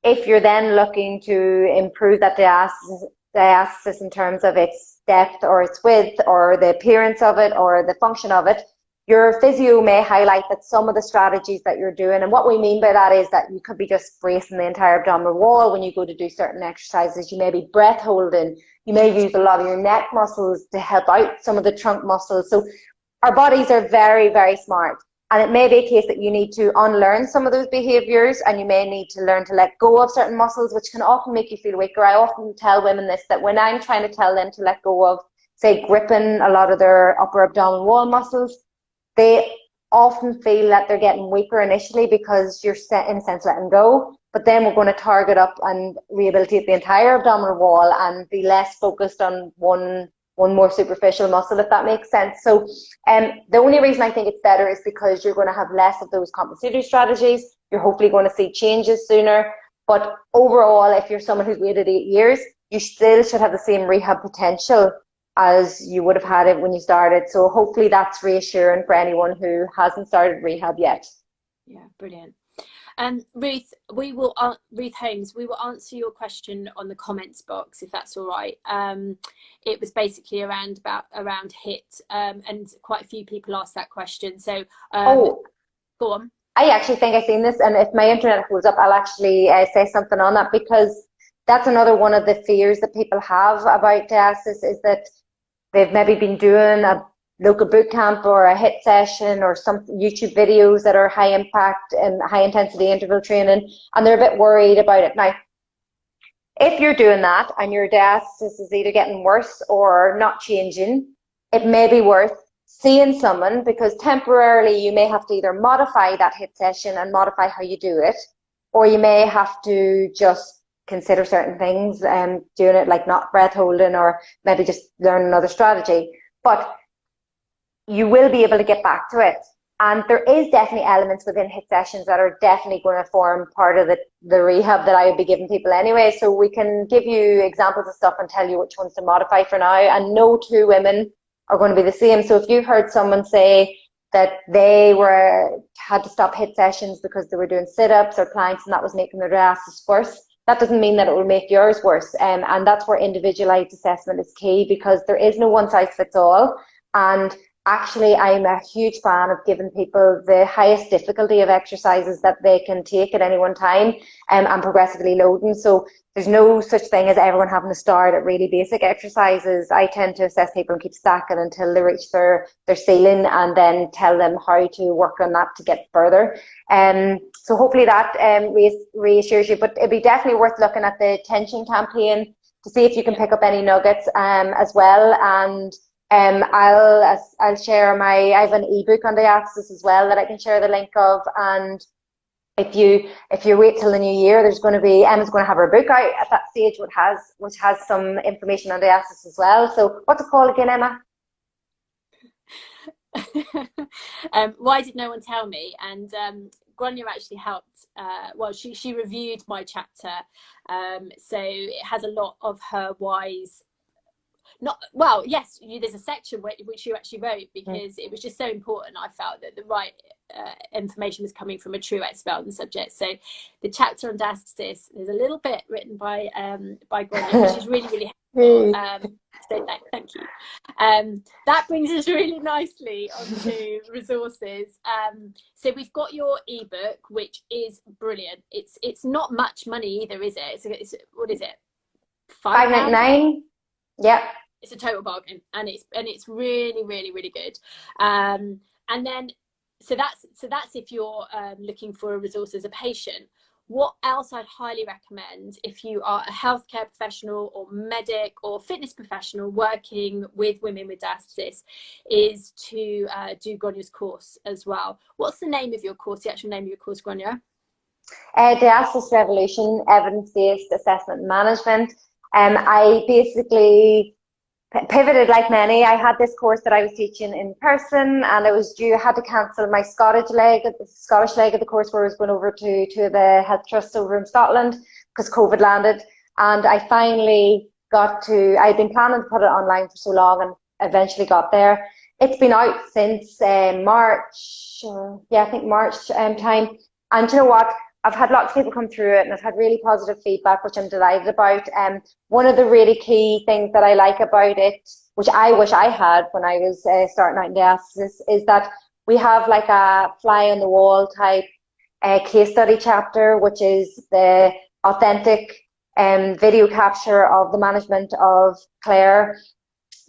if you're then looking to improve that diastasis in terms of its depth or its width or the appearance of it or the function of it, your physio may highlight that some of the strategies that you're doing, and what we mean by that is that you could be just bracing the entire abdominal wall when you go to do certain exercises. You may be breath holding. You may use a lot of your neck muscles to help out some of the trunk muscles. So our bodies are very, very smart. And it may be a case that you need to unlearn some of those behaviors, and you may need to learn to let go of certain muscles, which can often make you feel weaker. I often tell women this, that when I'm trying to tell them to let go of, say, gripping a lot of their upper abdominal wall muscles, they often feel that they're getting weaker initially because you're in a sense letting go. But then we're going to target up and rehabilitate the entire abdominal wall and be less focused on one more superficial muscle, if that makes sense. So the only reason I think it's better is because you're going to have less of those compensatory strategies. You're hopefully going to see changes sooner. But overall, if you're someone who's waited 8 years, you still should have the same rehab potential as you would have had it when you started. So hopefully that's reassuring for anyone who hasn't started rehab yet. Yeah, brilliant. Ruth Holmes, we will answer your question on the comments box, if that's all right. It was basically around HIIT, and quite a few people asked that question. So go on. I actually think I've seen this, and if my internet holds up, I'll actually say something on that, because that's another one of the fears that people have about diastasis, is that they've maybe been doing a local boot camp or a HIIT session or some YouTube videos that are high impact and high intensity interval training, and they're a bit worried about it. Now, if you're doing that and your diastasis is either getting worse or not changing, it may be worth seeing someone, because temporarily you may have to either modify that HIIT session and modify how you do it, or you may have to just consider certain things and doing it like not breath holding, or maybe just learn another strategy. But you will be able to get back to it. And there is definitely elements within HIIT sessions that are definitely going to form part of the rehab that I would be giving people anyway. So we can give you examples of stuff and tell you which ones to modify for now. And no two women are going to be the same. So if you heard someone say that they had to stop HIIT sessions because they were doing sit-ups or planks and that was making their diastasis worse, that doesn't mean that it will make yours worse. And that's where individualized assessment is key, because there is no one size fits all. And actually, I'm a huge fan of giving people the highest difficulty of exercises that they can take at any one time, and progressively loading. So there's no such thing as everyone having to start at really basic exercises. I tend to assess people and keep stacking until they reach their ceiling, and then tell them how to work on that to get further. So hopefully that reassures you. But it'd be definitely worth looking at the tension campaign to see if you can pick up any nuggets as well. And I'll share I have an ebook on diastasis as well that I can share the link of, and if you wait till the new year, there's going to be Emma's going to have her book out at that stage, which has some information on diastasis as well. So what's it called again, Emma? Why did no one tell me? And Grania actually helped. Well, she reviewed my chapter, so it has a lot of her whys. Not well, yes, there's a section which you actually wrote because it was just so important. I felt that the right information was coming from a true expert on the subject. So the chapter on diastasis, there's a little bit written by Grania, which is really helpful. So thank you. That brings us really nicely onto resources. So we've got your ebook, which is brilliant. It's not much money either, is it? It's what is it? £5.99. Yeah. It's a total bargain, and it's really good. And then so that's if you're looking for a resource as a patient. What else I'd highly recommend if you are a healthcare professional or medic or fitness professional working with women with diastasis is to do Grania's course as well. What's the name of your course, the actual name of your course, Grania? Diastasis Revolution, Evidence-Based Assessment Management. I basically pivoted like many. I had this course that I was teaching in person, and I had to cancel my Scottish leg of the course, where I was going over to the health trust over in Scotland because COVID landed. And I finally I'd been planning to put it online for so long and eventually got there. It's been out since March, I think March time. And you know what? I've had lots of people come through it, and I've had really positive feedback, which I'm delighted about. One of the really key things that I like about it, which I wish I had when I was starting out in diastasis, is that we have like a fly on the wall type case study chapter, which is the authentic video capture of the management of Claire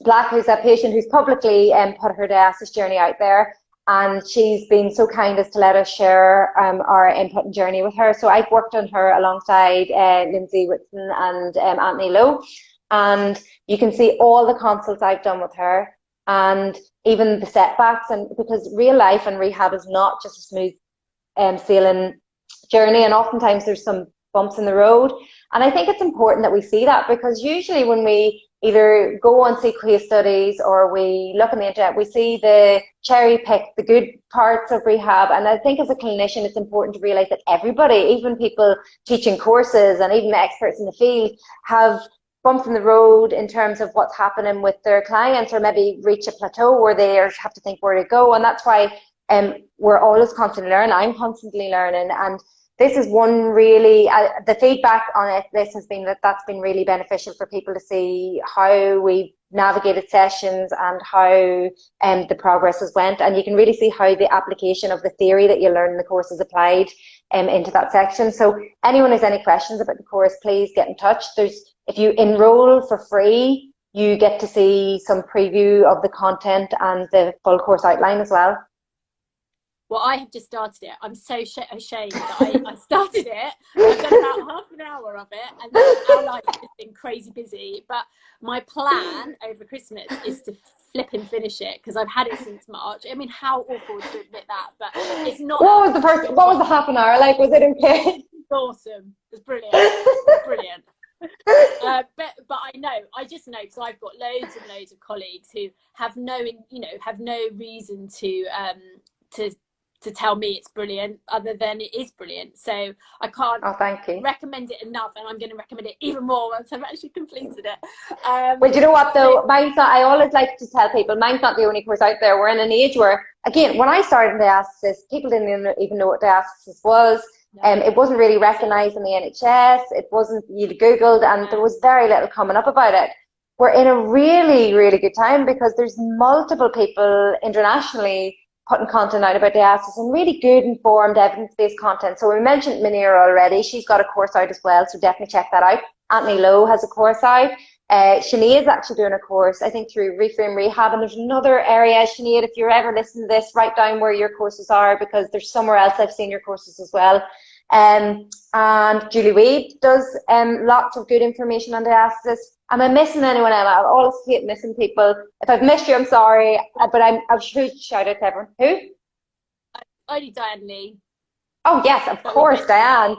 Black, who's a patient who's publicly put her diastasis journey out there. And she's been so kind as to let us share our input and journey with her. So I've worked on her alongside Lindsay Whitson and Anthony Lowe. And you can see all the consults I've done with her and even the setbacks. And because real life and rehab is not just a smooth sailing journey. And oftentimes there's some bumps in the road. And I think it's important that we see that, because usually when we either go and see case studies or we look on the internet, we see the cherry pick, the good parts of rehab. And I think as a clinician, it's important to realize that everybody, even people teaching courses and even the experts in the field, have bumps in the road in terms of what's happening with their clients, or maybe reach a plateau where they have to think where to go. And that's why we're always constantly learning. I'm constantly learning. And this is one really, the feedback on this has been that's been really beneficial for people to see how we navigated sessions and how the progress has went. And you can really see how the application of the theory that you learn in the course is applied into that section. So anyone has any questions about the course, please get in touch. If you enroll for free, you get to see some preview of the content and the full course outline as well. Well, I have just started it. I'm so ashamed that I started it. I've done about half an hour of it, and our life has been crazy busy. But my plan over Christmas is to flip and finish it, because I've had it since March. I mean, how awful to admit that, but it's not. What was the half an hour like? Was it okay? It's awesome. It was brilliant. It was brilliant. But I just know, because I've got loads and loads of colleagues who have no reason to tell me it's brilliant, other than it is brilliant. So I can't recommend it enough, and I'm going to recommend it even more once I've actually completed it. Well, you know what though, I always like to tell people, mine's not the only course out there. We're in an age where, again, when I started diastasis, people didn't even know what diastasis was. It wasn't really recognised in the NHS. It wasn't, you'd Googled, and there was very little coming up about it. We're in a really, really good time, because there's multiple people internationally putting content out about diastasis, and really good, informed, evidence-based content. So we mentioned Munira already. She's got a course out as well, so definitely check that out. Anthony Lowe has a course out. Sinead is actually doing a course, I think, through Reframed Rehab. And there's another area, Sinead, if you're ever listening to this, write down where your courses are, because there's somewhere else I've seen your courses as well. And Julie Weed does lots of good information on diastasis. Am I missing anyone, Emma? I always hate missing people. If I've missed you, I'm sorry, but I've shout out to everyone. Who? Only Diane Lee. Oh yes, of course, Diane.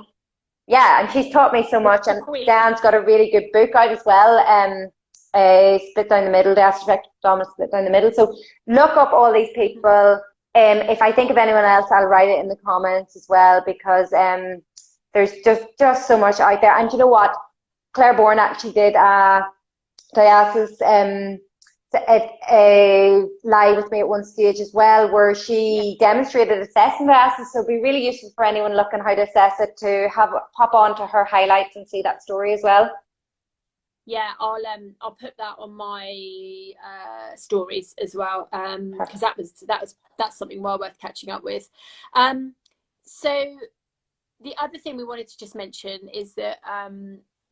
Yeah, and she's taught me so much. And Diane's got a really good book out as well. Split down the middle, Diastasis, Abdominal split down the middle. So look up all these people. If I think of anyone else, I'll write it in the comments as well, because there's just so much out there. And you know what? Claire Bourne actually did Diastasis a live with me at one stage as well, where she demonstrated assessing Diastasis. So it'd be really useful for anyone looking how to assess it to pop on to her highlights and see that story as well. Yeah, I'll put that on my stories as well, because that's something well worth catching up with. So the other thing we wanted to just mention is that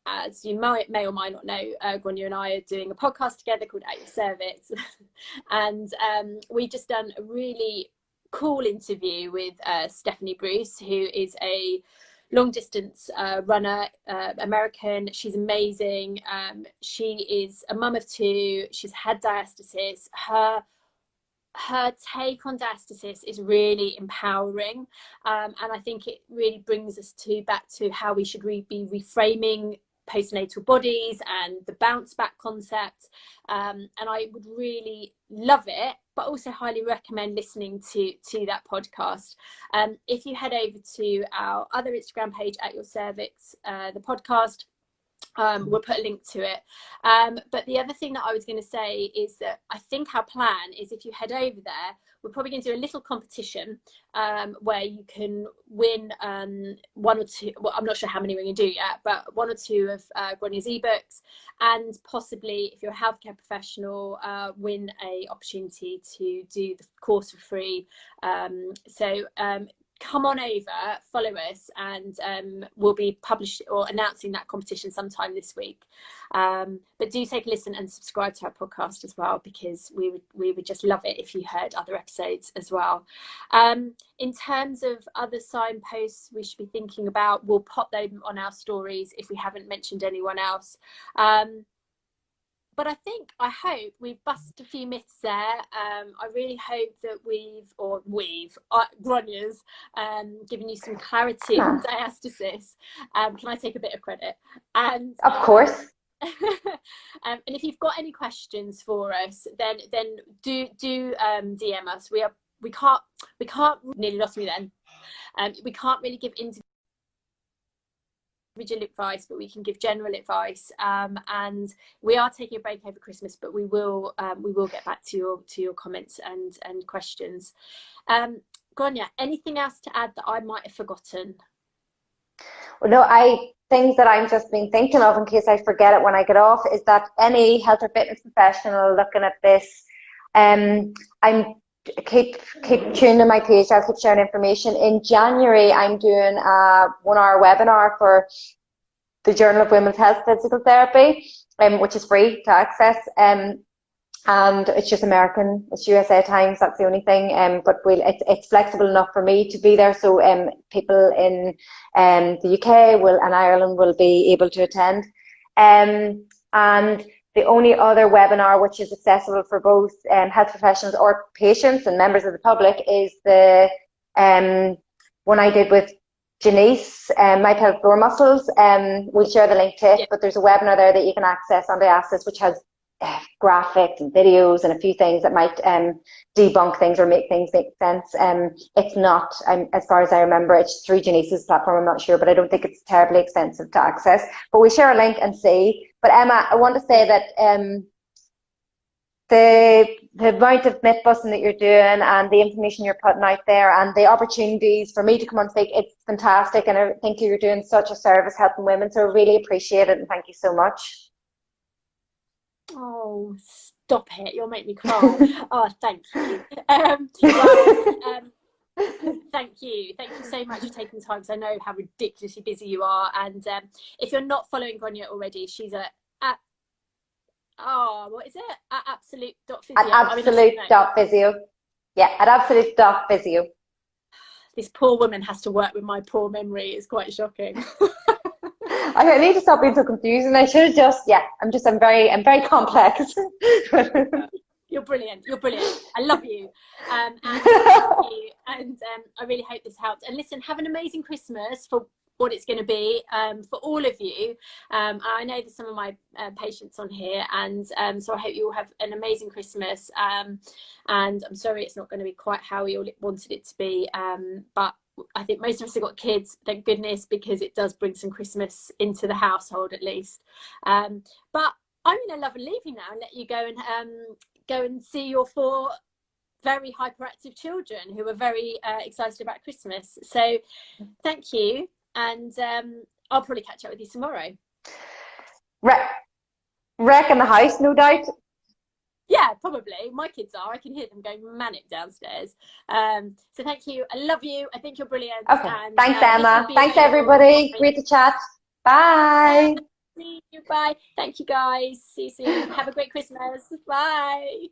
as you may or might not know, Grania and I are doing a podcast together called At Your Cervix, and we've just done a really cool interview with Stephanie Bruce, who is a long distance runner, American. She's amazing. She is a mum of 2. She's had diastasis. Her take on diastasis is really empowering, and I think it really brings us back to how we should be reframing postnatal bodies and the bounce back concept, and I would really love it, but also highly recommend listening to that podcast. If you head over to our other Instagram page, At Your Cervix, the podcast, we'll put a link to it. But the other thing that I was going to say is that I think our plan is, if you head over there, we're probably going to do a little competition where you can win 1 or 2, well, I'm not sure how many we're going to do yet, but 1 or 2 of Grania's ebooks, and possibly, if you're a healthcare professional, win a opportunity to do the course for free. So come on over, follow us, and we'll be publishing or announcing that competition sometime this week. But do take a listen and subscribe to our podcast as well, because we would just love it if you heard other episodes as well. In terms of other signposts we should be thinking about, we'll pop them on our stories if we haven't mentioned anyone else. But I hope we've busted a few myths there. I really hope that Grania's given you some clarity on diastasis. Can I take a bit of credit? And of course. And if you've got any questions for us, then do DM us. We can't nearly lost me then. We can't really give individual advice, but we can give general advice, and we are taking a break over Christmas, but we will get back to your comments and questions. Grania, anything else to add that I might have forgotten? Well, no, things that I've just been thinking of in case I forget it when I get off is that any health or fitness professional looking at this, keep tuned to my page. I'll keep sharing information. In January, I'm doing a 1-hour webinar for the Journal of Women's Health Physical Therapy, which is free to access. And it's just American, it's USA times, that's the only thing. But it's flexible enough for me to be there, so people in the UK and Ireland will be able to attend. And the only other webinar which is accessible for both health professionals or patients and members of the public is the one I did with Janice, my pelvic floor muscles. We'll share the link to it, but there's a webinar there that you can access on Diastasis, which has graphics and videos and a few things that might debunk things or make things make sense. It's not, as far as I remember, it's through Janice's platform, I'm not sure, but I don't think it's terribly expensive to access. But we share a link and see. But Emma, I want to say that the amount of myth busting that you're doing and the information you're putting out there and the opportunities for me to come on speak, it's fantastic, and I think you're doing such a service helping women, so I really appreciate it, and thank you so much. Oh, stop it, you'll make me cry. Oh, thank you. Thank you so much for taking the time, because I know how ridiculously busy you are. And if you're not following Grania already, she's at what is it? At absolute.physio. At absolute.physio. Yeah, at absolute.physio. This poor woman has to work with my poor memory. It's quite shocking. I need to stop being so confused, and I should have just, I'm very complex. You're brilliant. You're brilliant. I love you. And thank you. And I really hope this helped. And listen, have an amazing Christmas for what it's going to be for all of you. I know there's some of my patients on here, and so I hope you all have an amazing Christmas. And I'm sorry it's not going to be quite how we all wanted it to be, but I think most of us have got kids, thank goodness, because it does bring some Christmas into the household at least. But I'm going to love and leave you now and let you go and see your 4 very hyperactive children who are very excited about Christmas. So thank you, and I'll probably catch up with you tomorrow. Wrecking the house, no doubt. Yeah, probably. My kids are. I can hear them going manic downstairs. So thank you. I love you. I think you're brilliant. Okay. And, thanks, Emma. Thanks, everybody. Great to chat. Bye. See you. Bye. Thank you, guys. See you soon. Have a great Christmas. Bye.